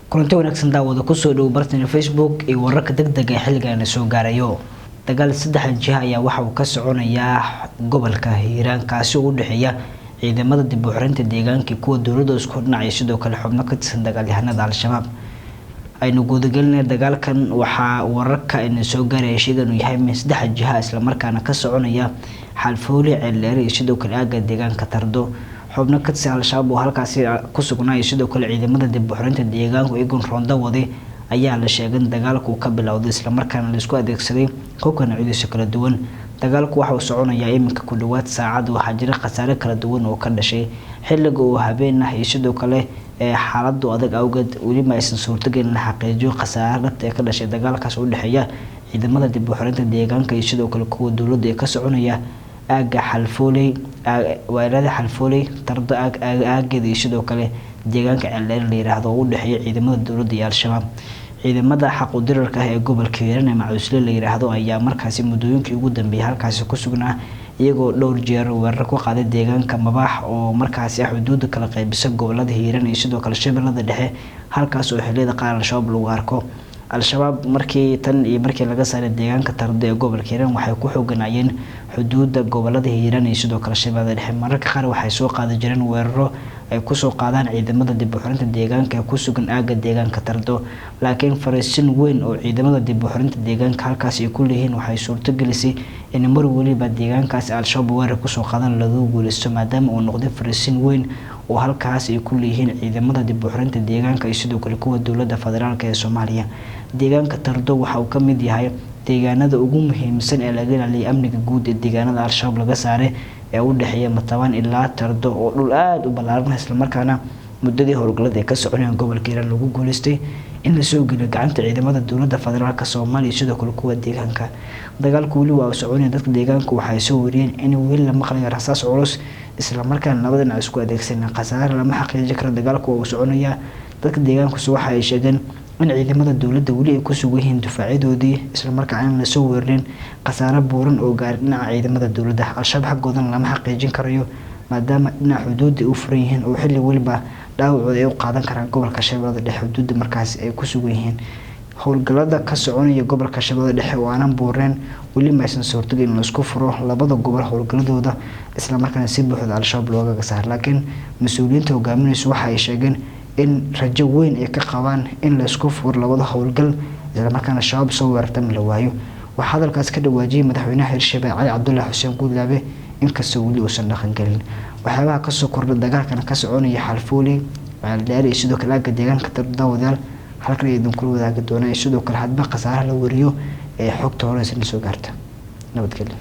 kulanti wanaagsan daawada ku soo dhow bartana Facebook iyo wararka degdega ee xilligan soo gaarayo dagaal saddex jiha ayaa waxa uu ka soconayaa gobolka Hiiraan kaasi oo u dhaxeeya ciidamada dib u xiraynta deegaanka kuwa dawladda isku dhinacay sidoo kale xubno ka tirsan dagaalyahanada Al-Shabaab aynu gudagalnay dagaalkan waxa wararka in soo gaaray sheegan yahay in saddex jiha isla markaana ka soconaya xalfooli ceelleeri sidoo kale aaga deegaanka Tardo xubno ka tirsan Al-Shabaab oo halkaasi ku sugnaa sidoo kale ciidamada dib u xiraynta deegaanka iyagu ronda waday ayaa la sheegay dagaalku ka bilowday isla markaana la isku adeegsaday hubkan ciidamada kala duwan dagaalku waxa uu soconayaa iminka ku dhawaad saacad waxa jira khasaare kala duwan oo ka dhashay xilliga uu habeen ah sidoo kale xaaladdu adag awgeed wali ma aysan suurtagelin la xaqiijiyo khasaare ka dhashay dagaalkaas u dhaxeeya ciidamada dib u xiraynta deegaanka iyo sidoo kale kuwa dawladda ee ka soconaya aaga xalfooley weerarada xalfooley Tardo aageeda iyo sidoo kale deegaanka ceelleer la yiraahdo oo u dhaxeeya ciidamada dawladda iyo Al-Shabaab ciidamada xaq u dirarka ee gobolka Hiiraan ee Macuusle la yiraahdo ayaa markaasi muddooyinkii ugu dambeeyay halkaasi ku sugnaa iyagoo dhowr jeer weerar ku qaaday deegaanka Mabax oo markaasi xuduud kala qaybisa gobolada Hiiraan iyo sidoo kale Shabeellada Dhexe halkaas oo xilliyada qaar Al-Shabaab lagu arko Al-Shabaab markii laga saaray deegaanka Tardo ee gobolka Hiiraan waxay ku xooganayeen xuduudda gobolada Hiiraan iyo sidoo kale Shabeellada Dhexe mararka qaar waxay soo qaadi jireen weeraro ay ku soo qaadaan ciidamada dib u xiraynta deegaanka ee ku sugan aaga deegaanka Tardo laakiin fariisin weyn oo ciidamada dib u xiraynta deegaanka halkaas ay ku leeyihiin waxay suurto gelisay in mar waliba deegaankaas Al-Shabaab weerar ku soo qaadan lagu guuleysto maadaama uu noqday fariisin weyn oo halkaas ay ku leeyihiin ciidamada dib u xiraynta deegaanka iyo sidoo kale kuwa dawladda federaalka ee Soomaaliya deegaanka Tardo waxa uu ka mid yahay deegaanada ugu muhiimsan ee laga ilaaliyay amniga guud ee deegaanada Al-Shabaab laga saaray ee u dhaxeeya Matabaan ilaa Tardo oo dhul aad u ballaaran isla markaana muddadii howlgallada ka soconayeen gobolka Hiiraan lagu guuleystay in la soo geliyo gacanta ciidamada dawladda federaalka Soomaaliya sidoo kale kuwa deegaanka dagaalku wali waa soconaya dadka deegaanka waxay soo wariyeen in weli la maqlayo rasaas culus isla markaana labada dhinac isku adeegsanayaan khasaare lama xaqiijin karo dagaalku uu soconaya dadka deegaanka waxa ay sheegeen in ciidamada dawladda wali ay ku sugan yihiin difaacadoodii isla markaana la soo weerarin khasaare buuran oo gaaray dhinaca ciidamada dawladda Al-Shabaab xaqoodan lama xaqiijin karayo maadaama dhinaca xuduudda u furan yihiin oo xilli waliba dhaawacooda ay u qaadan karaan gobolka Shabeellada Dhexe xuduudda markaas ay ku sugan yihiin howlgallada ka soconaya gobolka Shabeellada Dhexe oo aanan buureen wali ma aysan suurtagelin in la isku furo labada gobol howlgalladooda isla markaana si buuxda Al-Shabaab looga saar laakiin mas'uuliyiinta hogaaminaysa waxa ay sheegeen in rajo weyn ay ka qabaan in la isku furo labada howlgal isla markaana Shabaab soo weerartan la waayo waxa hadalkaas ka dhawaajiyay madaxweynaha Hirshabeelle Cali Cabdullaahi Xuseen Guudlaabe inkastoo wali uusan dhaqan galin waxyaabaha ka soo kordhay dagaalkan ka soconaya xalfooli ceelleer iyo sidoo kale aaga deegaanka Tardo wadaal halkan ay idin kula wadaagi doonaan sidoo kale hadba khasaare la wariyo ee xogta hore soo gaarta nabadgelyo